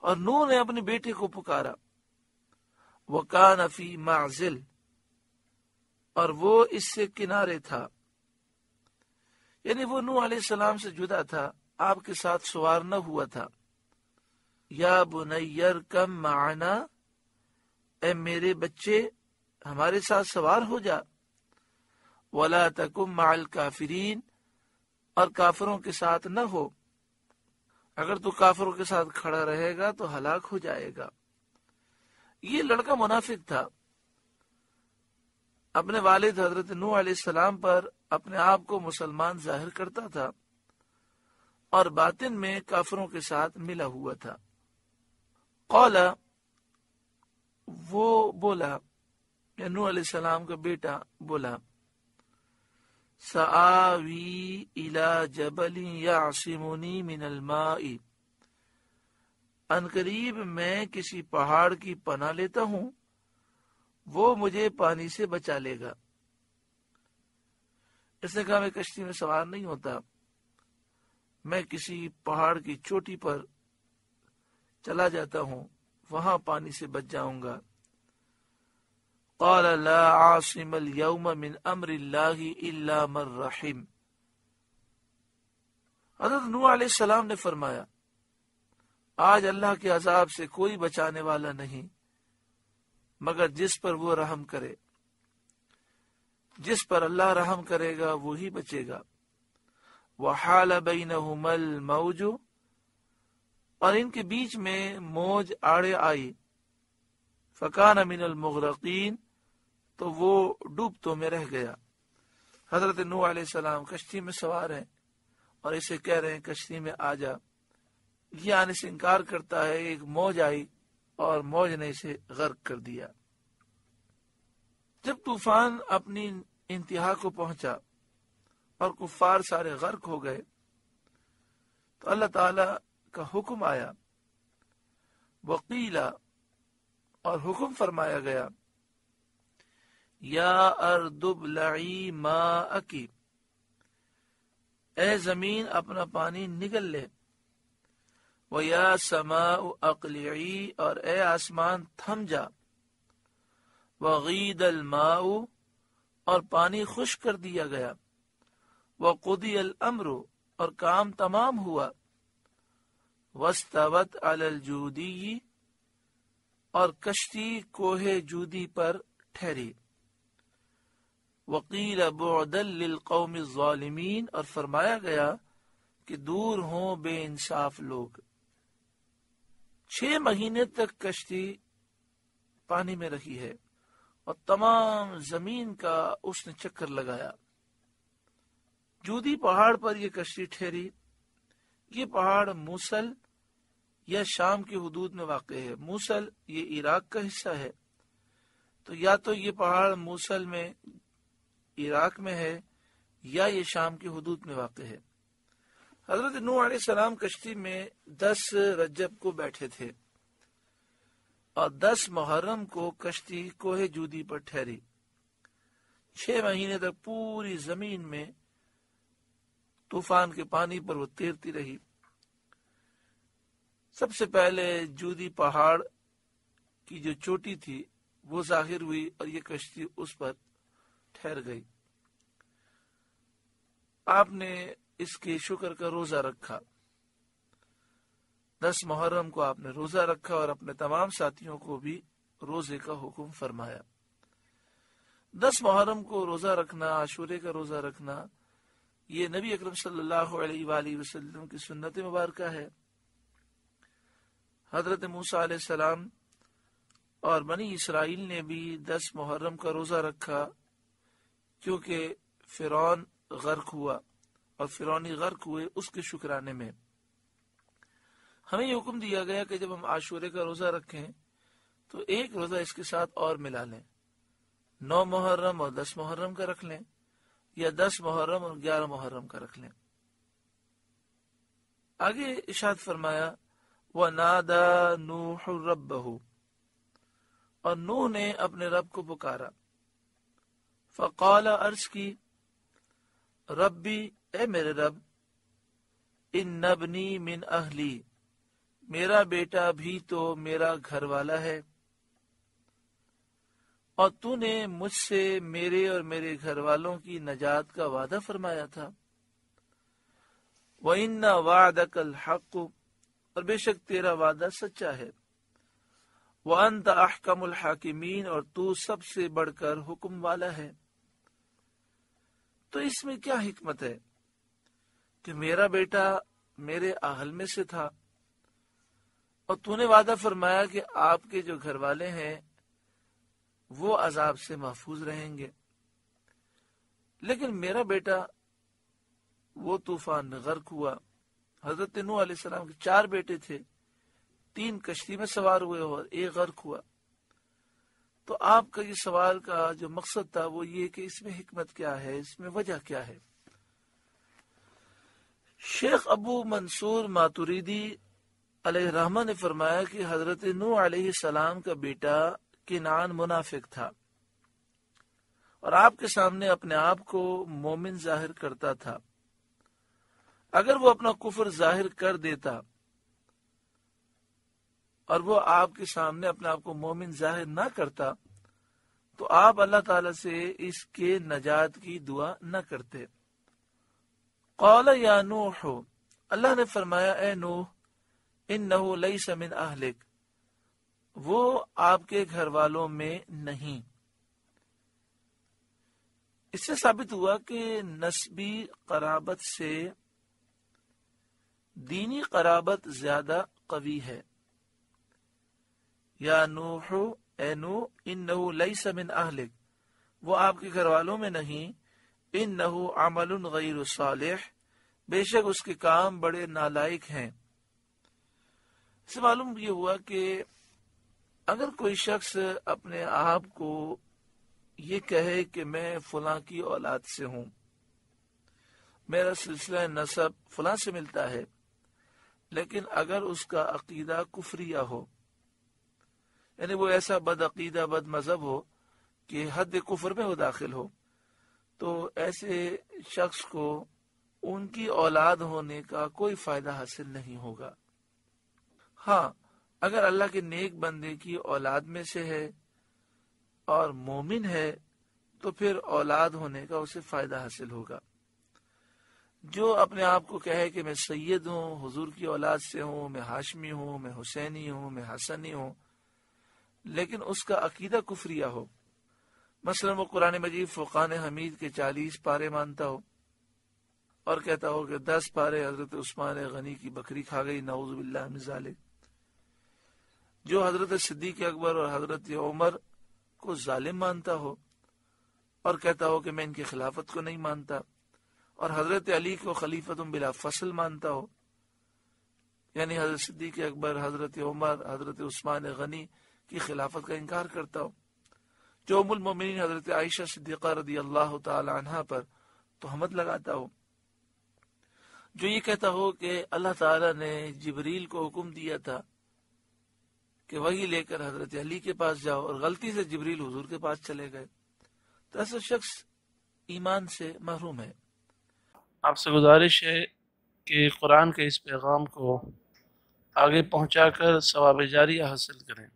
اور نوح نے اپنے بیٹے کو پکارا، وَكَانَ فِي مَعْزِلٍ، اور وہ اس سے کنارے تھا، یعنی وہ نوح علیہ السلام سے جدا تھا، آپ کے ساتھ سوار نہ ہوا تھا۔ یا بنی ارکب معنا، اے میرے بچے ہمارے ساتھ سوار ہو جا، ولا تکن مع الکافرین، اور کافروں کے ساتھ نہ ہو، اگر تو کافروں کے ساتھ کھڑا رہے گا تو ہلاک ہو جائے گا۔ یہ لڑکا منافق تھا، اپنے والد حضرت نوح علیہ السلام پر اپنے آپ کو مسلمان ظاہر کرتا تھا اور باطن میں کافروں کے ساتھ ملا ہوا تھا۔ قال، وہ بولا، یا نوح علیہ السلام کا بیٹا بولا، سآوی الی جبل یعصمنی من الماء، ان قریب میں کسی پہاڑ کی پناہ لیتا ہوں، وہ مجھے پانی سے بچا لے گا۔ اس نے کہا میں کشتی میں سوار نہیں ہوتا، میں کسی پہاڑ کی چوٹی پر چلا جاتا ہوں، وہاں پانی سے بچ جاؤں گا۔ قال لا عاصم اليوم من امر اللہ الا من رحم، حضرت نوح علیہ السلام نے فرمایا، آج اللہ کے عذاب سے کوئی بچانے والا نہیں مگر جس پر وہ رحم کرے، جس پر اللہ رحم کرے گا وہی بچے گا۔ وحال بینہما الموج، اور ان کے بیچ میں موج آڑے آئی، فکان من المغرقین، تو وہ ڈوبتوں میں رہ گیا۔ حضرت نوح علیہ السلام کشتی میں سوار ہیں اور اسے کہہ رہے ہیں کشتی میں آ جا، یہ آنے سے انکار کرتا ہے۔ ایک موج آئی اور موج نے اسے غرق کر دیا۔ جب طوفان اپنی انتہا کو پہنچا اور کفار سارے غرق ہو گئے تو اللہ تعالی کا حکم آیا، وقیلا، اور حکم فرمایا گیا، یا ارض ابلعی ماءکی، اے زمین اپنا پانی نگل لے، ویا سماء اقلعی، اور اے آسمان تھم جا، وغید الماء، اور پانی خشک کر دیا گیا، وقضی الامر، اور کام تمام ہوا، واستوت علی الجودی، اور کشتی کوہ جودی پر ٹھہری، وقیل بعدا للقوم الظالمین، اور فرمایا گیا کہ دور ہوں بے انصاف لوگ۔ 6 مہینے تک کشتی پانی میں رہی ہے اور تمام زمین کا اس نے چکر لگایا۔ جودی پہاڑ پر یہ کشتی ٹھہری۔ یہ پہاڑ موصل یا شام کی حدود میں واقع ہے۔ موصل یہ عراق کا حصہ ہے، تو یا تو یہ پہاڑ موصل میں عراق میں ہے یا یہ شام کی حدود میں واقع ہے۔ حضرت نوح علیہ السلام کشتی میں 10 رجب کو بیٹھے تھے اور 10 محرم کو کشتی کوہ جودی پر ٹھہری۔ 6 مہینے تک پوری زمین میں طوفان کے پانی پر وہ تیرتی رہی۔ سب سے پہلے جودی پہاڑ کی جو چوٹی تھی وہ ظاہر ہوئی اور یہ کشتی اس پر ٹھہر گئی۔ آپ نے اس کے شکر کا روزہ رکھا۔ 10 محرم کو آپ نے روزہ رکھا اور اپنے تمام ساتھیوں کو بھی روزے کا حکم فرمایا۔ 10 محرم کو روزہ رکھنا، عاشورے کا روزہ رکھنا، یہ نبی اکرم صلی اللہ علیہ وآلہ وسلم کی سنت مبارکہ ہے۔ حضرت موسیٰ علیہ السلام اور بنی اسرائیل نے بھی 10 محرم کا روزہ رکھا، کیونکہ فرعون غرق ہوا اور فرعونی غرق ہوئے اس کے شکرانے میں۔ ہمیں یہ حکم دیا گیا کہ جب ہم عاشورے کا روزہ رکھیں تو ایک روزہ اس کے ساتھ اور ملا لیں، 9 محرم اور 10 محرم کا رکھ لیں، یا 10 محرم اور 11 محرم کا رکھ لیں۔ آگے ارشاد فرمایا، وَنَادَى نُوحٌ رَبَّهُ، اور نوح نے اپنے رب کو پکارا، فقال، عرض کی، ربی، اے میرے رب، ان ابنی من اہلی، میرا بیٹا بھی تو میرا گھر والا ہے، اور تو نے مجھ سے میرے اور میرے گھر والوں کی نجات کا وعدہ فرمایا تھا۔ وَإِنَّ وَعْدَكَ الْحَقُّ، اور بے شک تیرا وعدہ سچا ہے۔ وَأَنْتَ أَحْكَمُ الْحَاكِمِينَ، اور تو سب سے بڑھ کر حکم والا ہے۔ تو اس میں کیا حکمت ہے کہ میرا بیٹا میرے اہل میں سے تھا، اور تو نے وعدہ فرمایا کہ آپ کے جو گھر والے ہیں وہ عذاب سے محفوظ رہیں گے، لیکن میرا بیٹا وہ طوفان میں غرق ہوا۔ حضرت نوح علیہ السلام کے 4 بیٹے تھے، 3 کشتی میں سوار ہوئے اور 1 غرق ہوا۔ تو آپ کا یہ سوال کا جو مقصد تھا وہ یہ کہ اس میں حکمت کیا ہے، اس میں وجہ کیا ہے۔ شیخ ابو منصور ماتوریدی علیہ الرحمہ نے فرمایا کہ حضرت نوح علیہ السلام کا بیٹا کنعان منافق تھا، اور آپ کے سامنے اپنے آپ کو مومن ظاہر کرتا تھا۔ اگر وہ اپنا کفر ظاہر کر دیتا اور وہ آپ کے سامنے اپنے آپ کو مومن ظاہر نہ کرتا تو آپ اللہ تعالی سے اس کے نجات کی دعا نہ کرتے۔ قال یا نوح، اللہ نے فرمایا اے نوح، انہ لیس من اہلک، وہ آپ کے گھر والوں میں نہیں۔ اس سے ثابت ہوا کہ نسبی قرابت سے دینی قرابت زیادہ قوی ہے۔ یا نوح، اے نوح، انہ لیس من اہلک، وہ آپ کے گھر والوں میں نہیں، انہ عمل غیر صالح، بے شک اس کے کام بڑے نالائق ہیں۔ اس سے معلوم یہ ہوا کہ اگر کوئی شخص اپنے آپ کو یہ کہے کہ میں فلاں کی اولاد سے ہوں، میرا سلسلہ نسب فلاں سے ملتا ہے، لیکن اگر اس کا عقیدہ کفریہ ہو، یعنی وہ ایسا بد عقیدہ بد مذہب ہو کہ حد کفر میں وہ داخل ہو، تو ایسے شخص کو ان کی اولاد ہونے کا کوئی فائدہ حاصل نہیں ہوگا۔ ہاں، اگر اللہ کے نیک بندے کی اولاد میں سے ہے اور مومن ہے تو پھر اولاد ہونے کا اسے فائدہ حاصل ہوگا۔ جو اپنے آپ کو کہے کہ میں سید ہوں، حضور کی اولاد سے ہوں، میں ہاشمی ہوں، میں حسینی ہوں، میں حسنی ہوں، لیکن اس کا عقیدہ کفریہ ہو، مثلا وہ قرآن مجید فرقان حمید کے 40 پارے مانتا ہو اور کہتا ہو کہ 10 پارے حضرت عثمان غنی کی بکری کھا گئی، نعوذ باللہ من ذالک، جو حضرت صدیق اکبر اور حضرت عمر کو ظالم مانتا ہو اور کہتا ہو کہ میں ان کی خلافت کو نہیں مانتا، اور حضرت علی کو خلیفۃ بلا فصل مانتا ہو، یعنی حضرت صدیق اکبر، حضرت عمر، حضرت عثمان غنی کی خلافت کا انکار کرتا ہو، جو ام المومنین حضرت عائشہ صدیقہ رضی اللہ تعالی عنہا پر تہمت لگاتا ہو، جو یہ کہتا ہو کہ اللہ تعالی نے جبریل کو حکم دیا تھا کہ وہی لے کر حضرت علی کے پاس جاؤ اور غلطی سے جبریل حضور کے پاس چلے گئے، تو ایسا شخص ایمان سے محروم ہے۔ آپ سے گزارش ہے کہ قرآن کے اس پیغام کو آگے پہنچا کر ثواب جاریہ حاصل کریں۔